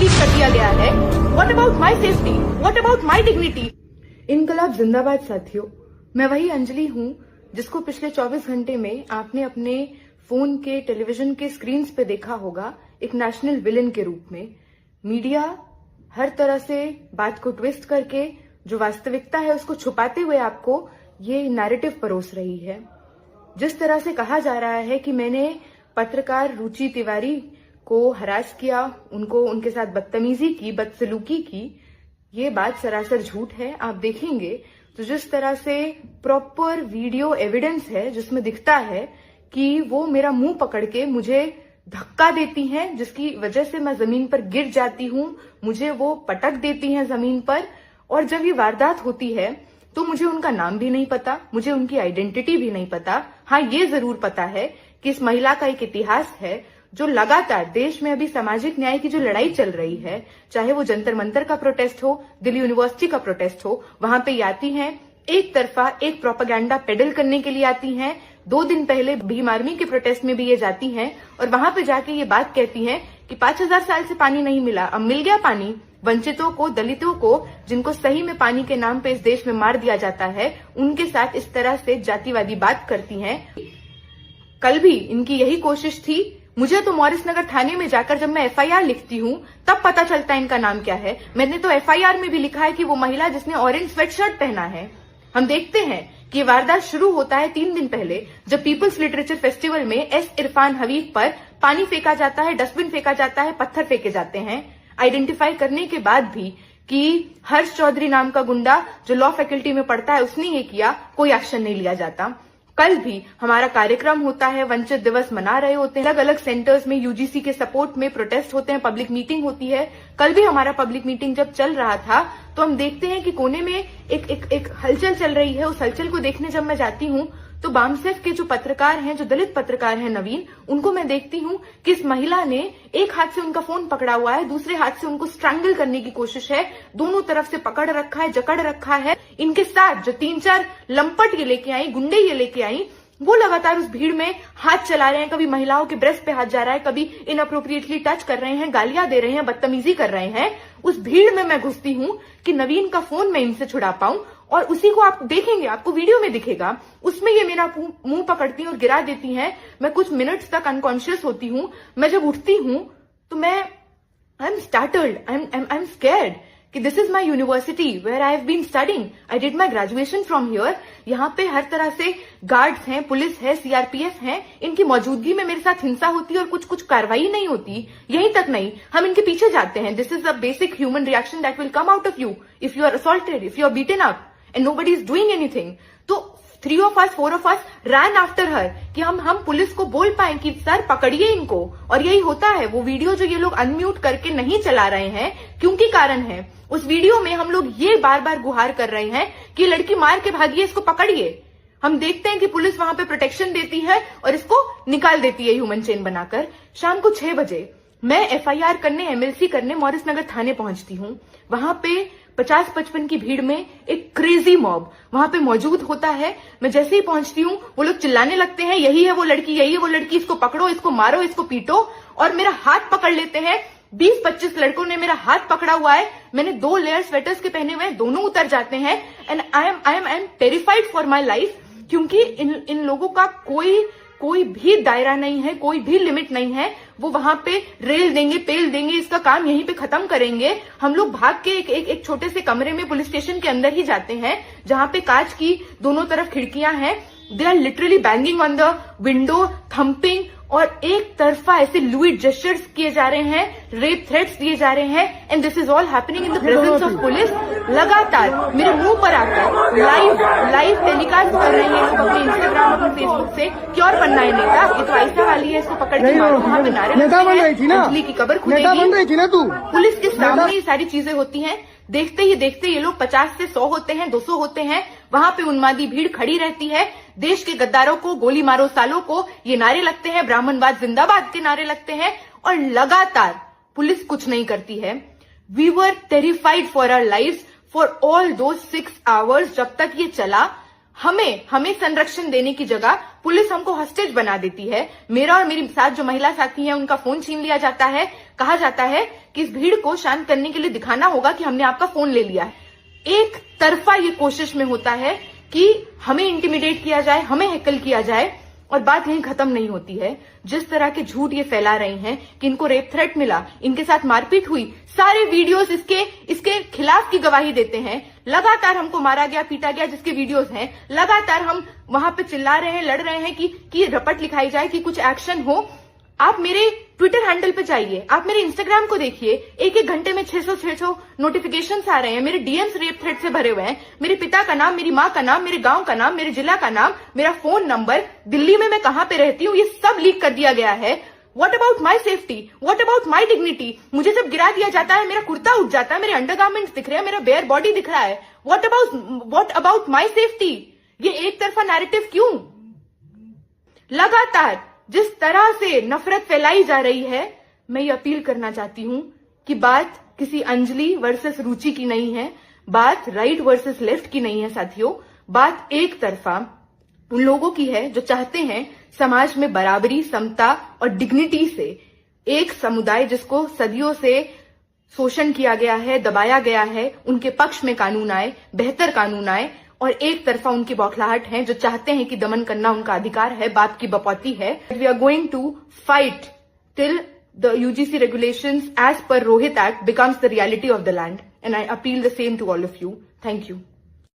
Delete कर दिया गया है। What about my safety, what about my dignity. इनकलाब जिंदाबाद साथियों, मैं वही अंजलि हूं जिसको पिछले 24 घंटे में आपने अपने फोन के, टेलीविजन के स्क्रीन्स पे देखा होगा एक नेशनल विलेन के रूप में। मीडिया हर तरह से बात को ट्विस्ट करके जो वास्तविकता है उसको छुपाते हुए आपको ये नैरेटिव परोस रही है। जिस तरह से कहा जा रहा है कि मैंने पत्रकार रुचि तिवारी को हरास किया, उनको उनके साथ बदतमीजी की, बदसलूकी की, ये बात सरासर झूठ है। आप देखेंगे तो जिस तरह से प्रॉपर वीडियो एविडेंस है जिसमें दिखता है कि वो मेरा मुंह पकड़ के मुझे धक्का देती हैं, जिसकी वजह से मैं जमीन पर गिर जाती हूं, मुझे वो पटक देती हैं जमीन पर। और जब ये वारदात होती है तो मुझे उनका नाम भी नहीं पता, मुझे उनकी आइडेंटिटी भी नहीं पता। हाँ, ये जरूर पता है कि इस महिला का एक इतिहास है जो लगातार देश में अभी सामाजिक न्याय की जो लड़ाई चल रही है, चाहे वो जंतर मंतर का प्रोटेस्ट हो, दिल्ली यूनिवर्सिटी का प्रोटेस्ट हो, वहां पे आती हैं, एक तरफा एक प्रोपेगेंडा पेडल करने के लिए आती हैं। 2 दिन पहले भीम आर्मी के प्रोटेस्ट में भी ये जाती हैं और वहां पे जाके ये बात कहती हैं कि 5000 साल से पानी नहीं मिला, अब मिल गया पानी। वंचितों को, दलितों को, जिनको सही में पानी के नाम पे इस देश में मार दिया जाता है, उनके साथ इस तरह से जातिवादी बात करती हैं। कल भी इनकी यही कोशिश थी। मुझे तो मॉरिस नगर थाने में जाकर जब मैं एफआईआर लिखती हूँ तब पता चलता है इनका नाम क्या है। मैंने तो एफआईआर में भी लिखा है कि वो महिला जिसने ऑरेंज स्वेटशर्ट पहना है। हम देखते हैं कि ये वारदात शुरू होता है 3 दिन पहले, जब पीपल्स लिटरेचर फेस्टिवल में एस इरफान हबीब पर पानी फेंका जाता है, डस्टबिन फेंका जाता है, पत्थर फेंके जाते हैं। आइडेंटिफाई करने के बाद भी कि हर्ष चौधरी नाम का गुंडा जो लॉ फैकल्टी में पढ़ता है उसने ये किया, कोई एक्शन नहीं लिया जाता। कल भी हमारा कार्यक्रम होता है, वंचित दिवस मना रहे होते हैं, अलग अलग सेंटर्स में यूजीसी के सपोर्ट में प्रोटेस्ट होते हैं, पब्लिक मीटिंग होती है। कल भी हमारा पब्लिक मीटिंग जब चल रहा था तो हम देखते हैं कि कोने में एक हलचल चल रही है। उस हलचल को देखने जब मैं जाती हूँ तो बामसेफ के जो पत्रकार हैं, जो दलित पत्रकार हैं नवीन, उनको मैं देखती हूँ कि इस महिला ने एक हाथ से उनका फोन पकड़ा हुआ है, दूसरे हाथ से उनको स्ट्रैंगल करने की कोशिश है, दोनों तरफ से पकड़ रखा है, जकड़ रखा है। इनके साथ जो 3-4 लंपट ये लेके आई, गुंडे ये लेके आई, वो लगातार उस भीड़ में हाथ चला रहे हैं। कभी महिलाओं के ब्रेस्ट पे हाथ जा रहा है, कभी इनअप्रोप्रिएटली टच कर रहे हैं, गालियां दे रहे हैं, बदतमीजी कर रहे हैं। उस भीड़ में मैं घुसती हूँ कि नवीन का फोन मैं इनसे छुड़ा पाऊं, और उसी को आप देखेंगे, आपको वीडियो में दिखेगा, उसमें ये मेरा मुंह पकड़ती हैं और गिरा देती हैं। मैं कुछ मिनट्स तक अनकॉन्शियस होती हूँ। मैं जब उठती हूँ तो मैं I am startled, I am scared कि this is my university where I have been studying, I did my graduation from here. यहाँ पे हर तरह से गार्ड्स हैं, पुलिस है, सीआरपीएफ हैं, इनकी मौजूदगी में मेरे साथ हिंसा होती है और कुछ कार्रवाई नहीं होती। यहीं तक नहीं, हम इनके पीछे जाते हैं। This is a basic human reaction that will come out of you if you are assaulted, if you are beaten up and nobody is doing anything. तो 3 of us, 4 of us ran after her कि हम police को बोल पाए कि sir पकड़िए इनको। और यही होता है। वो वीडियो जो ये लोग अनम्यूट करके नहीं चला रहे हैं क्योंकि कारण है, उस वीडियो में हम लोग ये बार बार गुहार कर रहे हैं कि लड़की मार के भागिए, इसको पकड़िए। हम देखते हैं कि पुलिस वहां पे प्रोटेक्शन देती है और इसको निकाल देती है ह्यूमन चेन बनाकर। शाम को 6 बजे मैं एफआईआर करने, एमएलसी करने मॉरिस नगर थाने पहुंचती हूँ। वहां पे 50-55 की भीड़ में एक क्रेजी मॉब वहां पे मौजूद होता है। मैं जैसे ही पहुंचती हूँ वो लोग चिल्लाने लगते हैं, यही है वो लड़की, यही है वो लड़की, इसको पकड़ो, इसको मारो, इसको पीटो। और मेरा हाथ पकड़ लेते हैं। 20-25 लड़कों ने मेरा हाथ पकड़ा हुआ है। मैंने 2 लेयर स्वेटर्स के पहने हुए हैं, दोनों उतर जाते हैं। And I am terrified for my life, क्योंकि इन लोगों का कोई भी दायरा नहीं है, कोई भी लिमिट नहीं है। वो वहां पे रेल देंगे, पेल देंगे, इसका काम यहीं पे खत्म करेंगे। हम लोग भाग के एक छोटे से कमरे में पुलिस स्टेशन के अंदर ही जाते हैं जहां पे कांच की दोनों तरफ खिड़कियां हैं। They are literally banging on the window, thumping, और एक तरफा ऐसे लुइड जेस्चर्स किए जा रहे हैं, रेप थ्रेट्स दिए जा रहे हैं। And this is all happening in the presence of police. लगातार मेरे मुंह पर आकर लाइव टेलीकास्ट कर रहे हैं लोग अपने इंस्टाग्राम, अपने फेसबुक से कि और बनना है नेता, ये तो ऐसा वाली है, इसको पकड़ के मारो। वहां पे नारे अंजलि की कब्र खुदेगी। पुलिस के सामने ये सारी चीजें होती हैं। देखते ही देखते ये लोग 50 से 100 होते हैं, 200 होते हैं। वहां पे उन्मादी भीड़ खड़ी रहती है। देश के गद्दारों को गोली मारो, सालों को ये नारे लगते हैं, ब्राह्मणवाद जिंदाबाद के नारे लगते हैं, और लगातार पुलिस कुछ नहीं करती है। We were terrified for our lives for all those 6 hours. जब तक ये चला, हमें संरक्षण देने की जगह पुलिस हमको हॉस्टेज बना देती है, मेरा और मेरी साथ जो महिला साथी हैं उनका फोन छीन लिया जाता है, कहा जाता है कि इस भीड़ को शांत करने के लिए दिखाना होगा कि हमने आपका फोन ले लिया है। एक तरफा ये कोशिश में होता है कि हमें इंटिमिडेट किया जाए, हमें हैकल किया जाए, और बात यहीं खत्म नहीं होती है। जिस तरह के झूठ ये फैला रही हैं कि इनको रेप थ्रेट मिला, इनके साथ मारपीट हुई, सारे वीडियोस इसके खिलाफ की गवाही देते हैं। लगातार हमको मारा गया, पीटा गया, जिसके वीडियोस हैं, लगातार हम वहां पे चिल्ला रहे हैं, लड़ रहे हैं कि रपट लिखाई जाए, कि कुछ एक्शन हो। आप मेरे ट्विटर हैंडल पे जाइए, आप मेरे इंस्टाग्राम को देखिए, एक एक घंटे में 600 नोटिफिकेशंस आ रहे हैं, मेरे डीएम्स रेप थ्रेट से भरे हुए हैं, मेरे पिता का नाम, मेरी माँ का नाम, मेरे गांव का नाम, मेरे जिला का नाम, मेरा फोन नंबर, दिल्ली में मैं कहां पे रहती हूँ, ये सब लीक कर दिया गया है। What about my safety, what about my dignity? मुझे जब गिरा दिया जाता है, मेरा कुर्ता उठ जाता है, मेरे अंडरगारमेंट्स दिख रहे हैं, मेरा बेयर बॉडी दिख रहा है। What about my safety? ये एक तरफा नैरेटिव क्यों? लगातार जिस तरह से नफरत फैलाई जा रही है, मैं ये अपील करना चाहती हूं कि बात किसी अंजलि वर्सेस रुचि की नहीं है, बात राइट वर्सेस लेफ्ट की नहीं है साथियों, बात एक तरफा उन लोगों की है जो चाहते हैं समाज में बराबरी, समता और डिग्निटी से एक समुदाय जिसको सदियों से शोषण किया गया है, दबाया गया है, उनके पक्ष में कानून आए, बेहतर कानून आए। और एक तरफा उनकी बौखलाहट है जो चाहते हैं कि दमन करना उनका अधिकार है, बाप की बपौती है। We are going to fight till the UGC regulations as per Rohit Act becomes the reality of the land, and I appeal the same to all of you. Thank you.